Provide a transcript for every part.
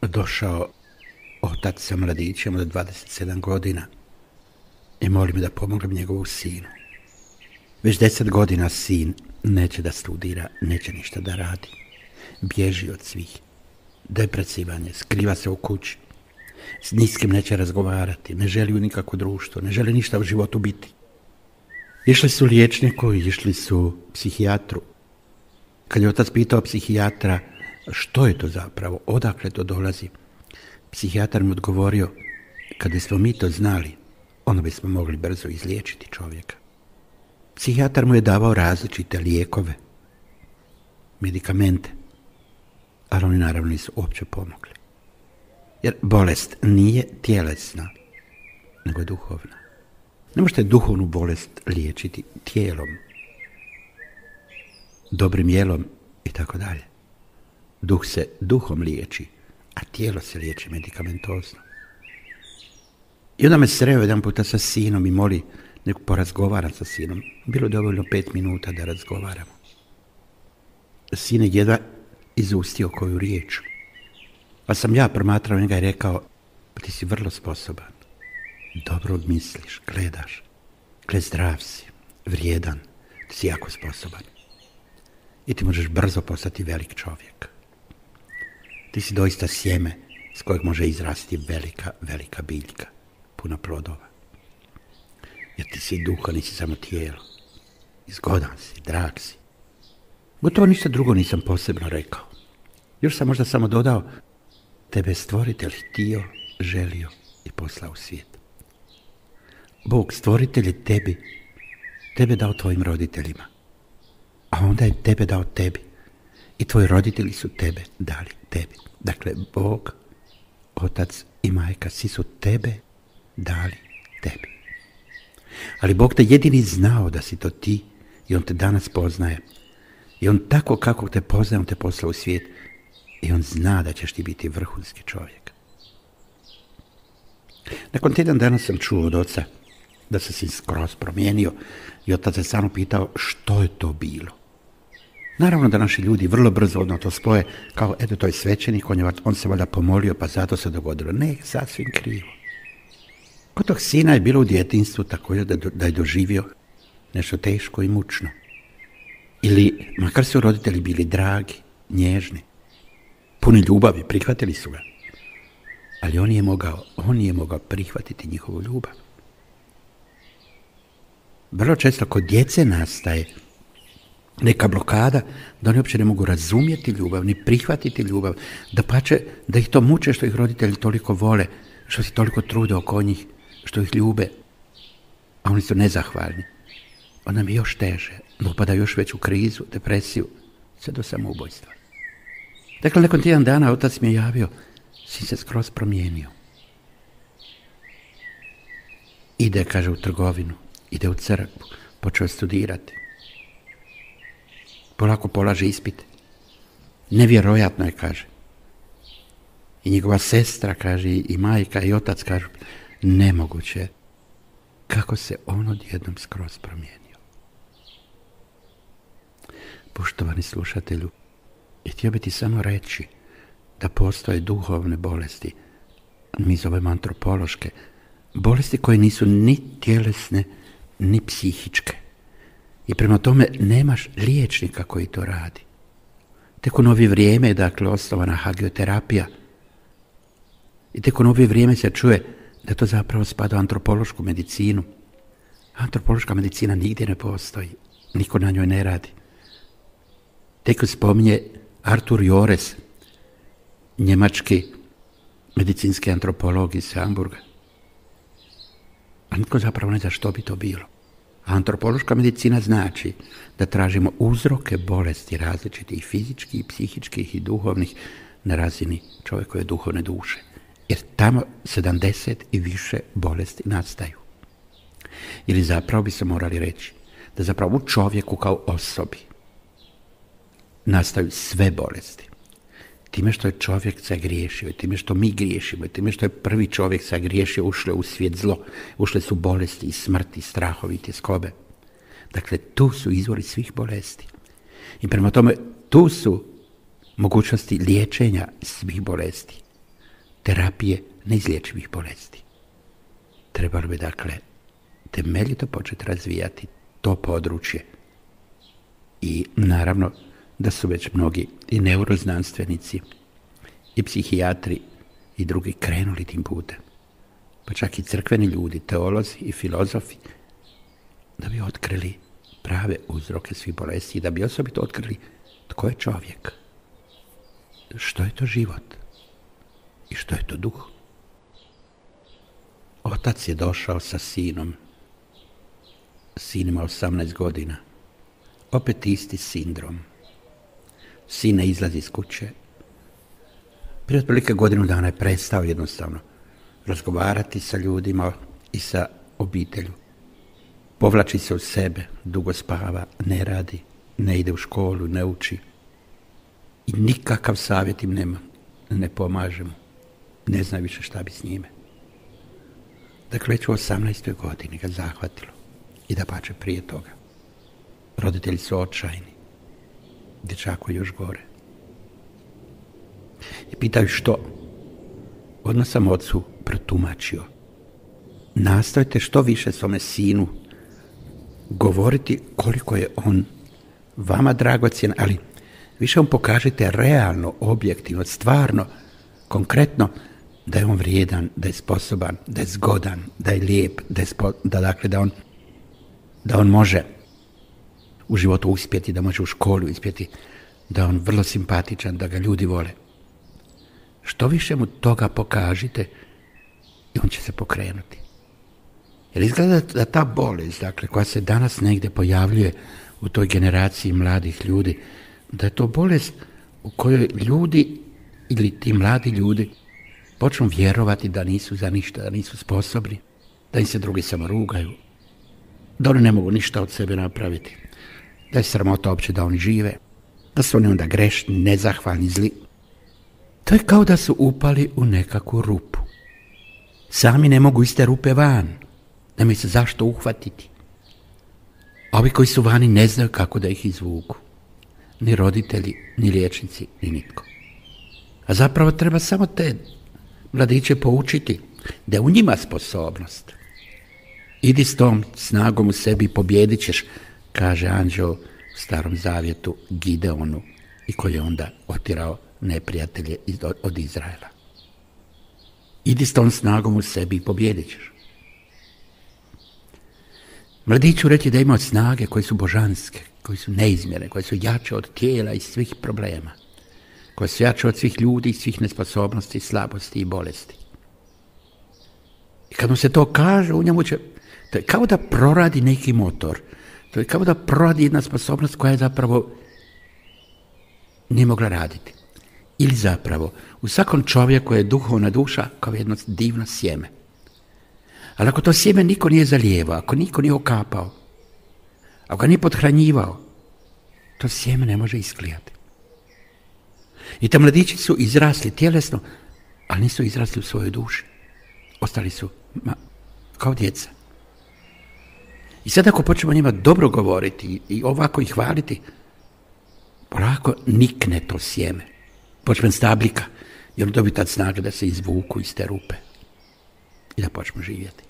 došao otac sa mladićem od 27 godina i moli me da pomognem njegovu sinu. Već 10 godina sin neće da studira, neće ništa da radi. Bježi od svih. Depresivan je, skriva se u kući. S niskim neće razgovarati, ne želi u nikakvo društvo, ne želi ništa u životu biti. Išli su liječniku, išli su psihijatru. Kad je otac pitao psihijatra što je to zapravo, odakle to dolazi, psihijatar mu odgovorio, kad bismo mi to znali, onda bismo mogli brzo izliječiti čovjeka. Psihijatar mu je davao različite lijekove, medikamente, ali oni naravno nisu uopće pomogli. Jer bolest nije tjelesna, nego je duhovna. Ne možete duhovnu bolest liječiti tijelom, dobrim jelom i tako dalje. Duh se duhom liječi, a tijelo se liječi medikamentozno. I onda me sreo jedan puta sa sinom i moli nek porazgovaram sa sinom. Bilo je dovoljno 5 minuta da razgovaramo. Sin je jedva izustio koju riječ. Pa sam ja promatrao njega i rekao, ti si vrlo sposoban. Dobro misliš, gledaš. Zdrav si, vrijedan, ti si jako sposoban. I ti možeš brzo postati velik čovjek. Ti si doista sjeme s kojeg može izrasti velika biljka, puna plodova. Jer ti si duh, nisi samo tijelo. Zgodan si, drag si. Gotovo ništa drugo nisam posebno rekao. Još sam možda samo dodao, tebe je stvoritelj htio, želio i poslao u svijet. Bog stvoritelj je tebe dao tvojim roditeljima. A onda je tebe dao tebi. I tvoji roditelji su tebe dali tebi. Dakle, Bog, otac i majka, svi su tebe dali tebi. Ali Bog te jedini znao da si to ti i on te danas poznaje. I on tako kako te poznaje, on te poslao u svijet. I on zna da ćeš ti biti vrhunski čovjek. Nakon tjedan dana sam čuo od oca da se sin skroz promijenio i otac se samo pitao što je to bilo. Naravno da naši ljudi vrlo brzo odmah to spoje kao eto to je svećenik, on se valjda pomolio pa zato se dogodilo. Ne, sasvim krivo. Kod tog sina je bilo u djetinjstvu također da je doživio nešto teško i mučno. Ili makar su roditelji bili dragi, nježni, puni ljubavi, prihvatili su ga. Ali on je mogao prihvatiti njihovu ljubav. Vrlo često kod djece nastaje neka blokada da oni uopće ne mogu razumjeti ljubav, ni prihvatiti ljubav, da ih to muče što ih roditelji toliko vole, što se toliko trude oko njih, što ih ljube, a oni su nezahvalni. Onda mi je još teže, upada još veću krizu, depresiju, sve do samoubojstva. Dakle, nakon tjedan dana otac mi je javio, sin se skroz promijenio. Ide, kaže, u trgovinu, ide u crkvu, počeo studirati. Polako polaže ispit. Nevjerojatno je, kaže. I njegova sestra, kaže, i majka i otac kažu, nemoguće kako se on odjednom skroz promijenio. Poštovani slušatelju, htio bi ti samo reći da postoje duhovne bolesti, mi zovemo antropološke, bolesti koje nisu ni tjelesne, ni psihičke. I prema tome nemaš liječnika koji to radi. Tek u novije vrijeme je dakle osnovana hagioterapija. I tek u novije vrijeme se čuje da to zapravo spada u antropološku medicinu. Antropološka medicina nigdje ne postoji. Niko na njoj ne radi. Tek spominje Artur Jores, njemački medicinski antropolog iz Hamburga. A nitko zapravo ne zna što bi to bilo. A antropološka medicina znači da tražimo uzroke bolesti različitih i fizičkih, i psihičkih i duhovnih na razini čovjekove duhovne duše. Jer tamo 70 i više bolesti nastaju. Ili zapravo bi se morali reći da zapravo u čovjeku kao osobi nastaju sve bolesti. Time što je čovjek sagriješio, time što mi griješimo, time što je prvi čovjek sagriješio, ušlo u svijet zlo, ušle su bolesti i smrti, strahovi i tjeskobe. Dakle, tu su izvori svih bolesti. I prema tome, tu su mogućnosti liječenja svih bolesti. terapije neizlječivih bolesti. Trebalo bi, dakle, temeljito početi razvijati to područje. I naravno da su već mnogi i neuroznanstvenici i psihijatri i drugi krenuli tim putem. Pa čak i crkveni ljudi, teolozi i filozofi, da bi otkrili prave uzroke svih bolesti i da bi osobito otkrili tko je čovjek, što je to život i što je to duh. Otac je došao sa sinom. Sin ima 18 godina. Opet isti sindrom. Sin ne izlazi iz kuće. Prije otprilike godinu dana je prestao jednostavno razgovarati sa ljudima i sa obitelju. Povlači se u sebe, dugo spava, ne radi, ne ide u školu, ne uči. I nikakav savjet im nema, ne pomaže mu. Ne zna više šta bi s njime. Dakle, već u 18. godini ga zahvatilo. I da pače prije toga. Roditelji su očajni. Dječaku je još gore. I pitaju što? Odmah sam ocu protumačio. Nastojte što više svome sinu govoriti koliko je on vama dragocjen, ali više vam pokažite realno, objektivno, stvarno, konkretno, da je on vrijedan, da je sposoban, da je zgodan, da je lijep, da on može u životu uspjeti, da može u školu uspjeti, da je on vrlo simpatičan, da ga ljudi vole. Što više mu toga pokažite i on će se pokrenuti. Jer izgleda da ta bolest, dakle, koja se danas negdje pojavljuje u toj generaciji mladih ljudi, da je to bolest u kojoj ljudi ili ti mladi ljudi počnu vjerovati da nisu za ništa, da nisu sposobni, da im se drugi samo rugaju, da oni ne mogu ništa od sebe napraviti, da je sramota uopće da oni žive, da su oni onda grešni, nezahvalni, zli. To je kao da su upali u nekakvu rupu. Sami ne mogu iz te rupe van, nemaju se zašto uhvatiti. A ovi koji su vani ne znaju kako da ih izvuku. Ni roditelji, ni liječnici, ni nitko. A zapravo treba samo te mladiće poučiti da je u njima sposobnost. Idi s tom snagom u sebi i pobjedit ćeš, kaže anđeo u Starom Zavjetu Gideonu, i koji je onda otirao neprijatelje od Izraela. Idi s tom snagom u sebi i pobjedit ćeš. Mladiću reći da ima snage koje su božanske, koje su neizmjerne, koje su jače od tijela i svih problema, koje su jače od svih ljudi i svih nesposobnosti, slabosti i bolesti. I kad mu se to kaže, u njemu će, to je kao da proradi neki motor, to je kao da proradi jedna sposobnost koja je zapravo nije mogla raditi. Ili zapravo, u svakom čovjeku je duhovna duša kao jedno divno sjeme. Ali ako to sjeme niko nije zalijevao, ako niko nije okapao, ako ga nije podhranjivao, to sjeme ne može isklijati. I ti mladići su izrasli tjelesno, ali nisu izrasli u svojoj duši. Ostali su kao djeca. I sad ako počnemo njima dobro govoriti i ovako ih hvaliti, polako nikne to sjeme. Počne stabljika i on dobi tad snage da se izvuku iz te rupe i da počnu živjeti.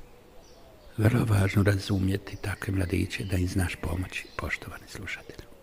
Vrlo važno razumjeti takve mladiće da im znaš pomoći, poštovani slušatelji.